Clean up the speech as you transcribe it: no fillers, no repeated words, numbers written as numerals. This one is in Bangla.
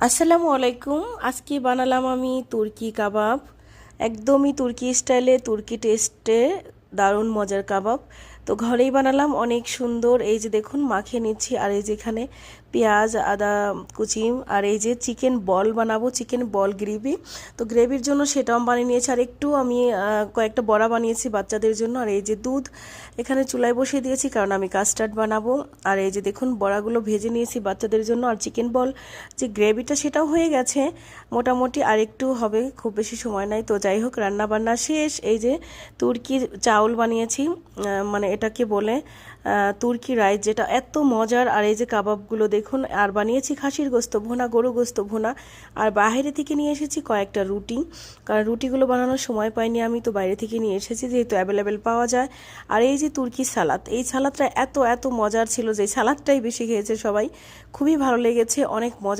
আসসালামু আলাইকুম। আজকে বানালাম আমি তুর্কি কাবাব, একদমই তুর্কি স্টাইলে, তুর্কি টেস্টে, দারুণ মজার কাবাব। তো ঘরেই বানালাম, অনেক সুন্দর। এই যে দেখুন মাখিয়ে নিচ্ছি, আর এই যে এখানে পেঁয়াজ আদা কুচি, আর এই যে চিকেন বল বানাবো, চিকেন বল গ্রেভি। তো গ্রেভির জন্য সেটাও বানিয়ে নিয়েছি, আর একটু আমি কয়েকটা বড়া বানিয়েছি বাচ্চাদের জন্য। আর এই যে দুধ এখানে চুলায় বসিয়ে দিয়েছি, কারণ আমি কাস্টার্ড বানাবো। আর এই যে দেখুন বড়াগুলো ভেজে নিয়েছি বাচ্চাদের জন্য। আর চিকেন বল যে গ্রেভিটা সেটাও হয়ে গেছে মোটামুটি, আর একটু হবে, খুব বেশি সময় নাই। তো যাই হোক, রান্না বান্না শেষ। এই যে তুর্কি চাউল বানিয়েছি, মানে এটাকে বলে তুর্কি রাইস, যেটা এত মজার। আর এই যে কাবাবগুলো দেখুন, আর বানিয়েছি খাসির গোস্ত ভুনা, গরু গোস্ত ভুনা। আর বাইরে থেকে নিয়ে এসেছি কয়েকটা রুটি, কারণ রুটিগুলো বানানোর সময় পাইনি আমি, তো বাইরে থেকে নিয়ে এসেছি, যেহেতু অ্যাভেলেবেল পাওয়া যায়। আর এই যে তুর্কি সালাদ, এই সালাদটা এত এত মজার ছিল যে সালাদটাই বেশি খেয়েছে সবাই, খুবই ভালো লেগেছে, অনেক মজার।